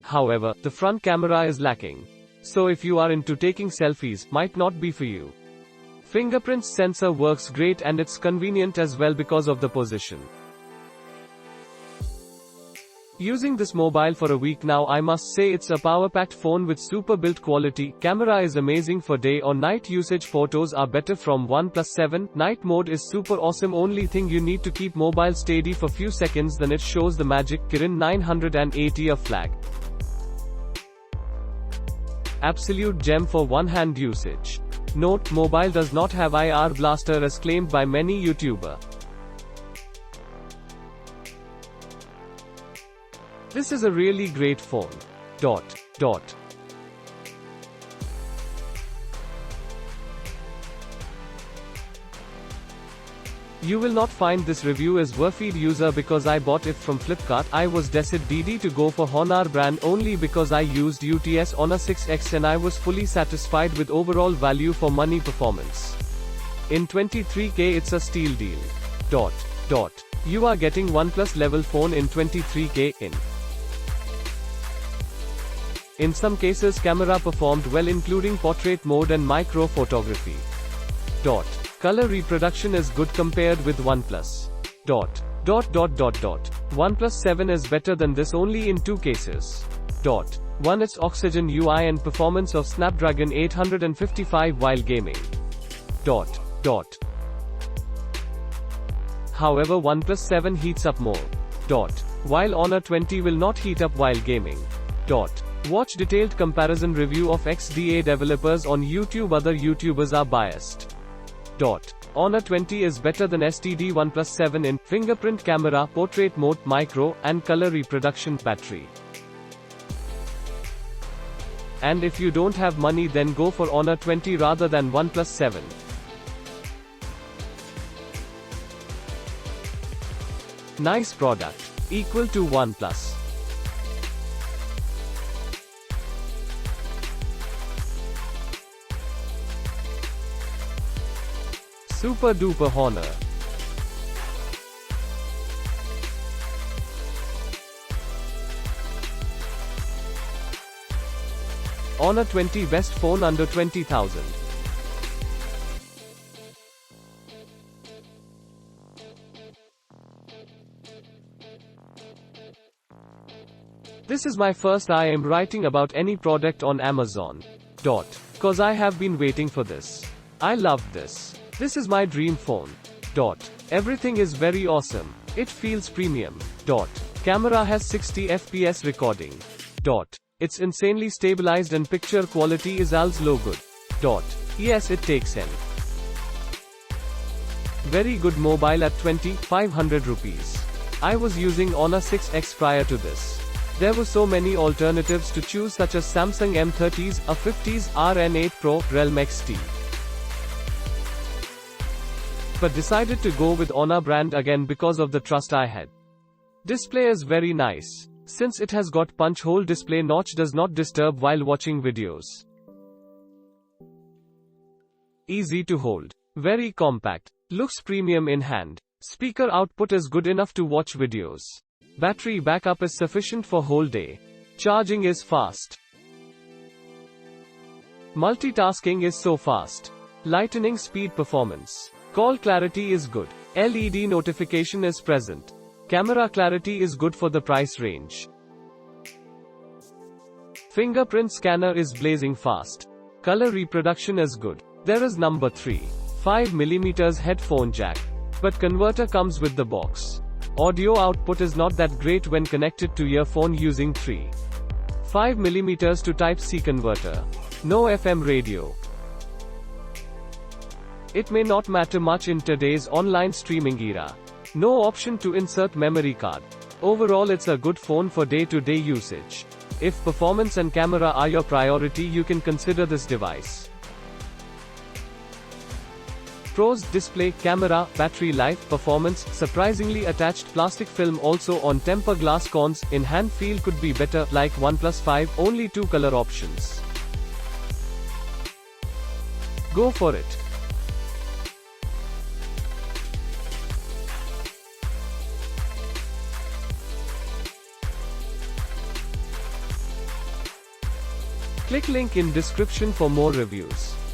However, the front camera is lacking. So if you are into taking selfies, might not be for you. Fingerprint sensor works great and it's convenient as well because of the position. Using this mobile for a week now, I must say it's a power-packed phone with super build quality. Camera is amazing for day or night usage. Photos are better from OnePlus 7. Night mode is super awesome. Only thing you need to keep mobile steady for few seconds, then it shows the magic. Kirin 980 a flag. Absolute gem for one-hand usage. Note: mobile does not have IR blaster as claimed by many YouTuber. This is a really great phone. You will not find this review as Warfeed user because I bought it from Flipkart. I was decided to go for Honor brand only because I used UTS Honor 6X and I was fully satisfied with overall value for money performance. In 23K it's a steal deal. You are getting OnePlus level phone in 23K. In some cases camera performed well including portrait mode and micro photography. Color reproduction is good compared with OnePlus. OnePlus 7 is better than this only in two cases. 1. Its Oxygen UI and performance of Snapdragon 855 while gaming. However, OnePlus 7 heats up more. While Honor 20 will not heat up while gaming. Watch detailed comparison review of XDA developers on YouTube. Other YouTubers are biased. Honor 20 is better than STD OnePlus 7 in fingerprint camera, portrait mode, micro, and color reproduction, battery. And if you don't have money, then go for Honor 20 rather than OnePlus 7. Nice product. Equal to OnePlus. Super duper Honor. Honor 20 best phone under 20,000. This is my first I am writing about any product on Amazon. Cause I have been waiting for this. I love this. This is my dream phone. Everything is very awesome. It feels premium. Camera has 60 FPS recording. It's insanely stabilized and picture quality is also good. Yes, it takes in. Very good mobile at 2,500 rupees. I was using Honor 6X prior to this. There were so many alternatives to choose such as Samsung M30s, A50s, RN8 Pro, Realme XT. But decided to go with Honor brand again because of the trust I had. Display is very nice. Since it has got punch hole display, notch does not disturb while watching videos. Easy to hold. Very compact. Looks premium in hand. Speaker output is good enough to watch videos. Battery backup is sufficient for whole day. Charging is fast. Multitasking is so fast. Lightning speed performance. Call clarity is good. LED notification is present. Camera clarity is good for the price range. Fingerprint scanner is blazing fast. Color reproduction is good. There is number 3. 5mm headphone jack. But converter comes with the box. Audio output is not that great when connected to earphone using 3.5mm to Type-C converter. No FM radio. It may not matter much in today's online streaming era. No option to insert memory card. Overall, it's a good phone for day-to-day usage. If performance and camera are your priority, you can consider this device. Pros: display, camera, battery life, performance, surprisingly attached plastic film also on temper glass. Cons: in hand feel could be better, like OnePlus 5, only 2 color options. Go for it. Click link in description for more reviews.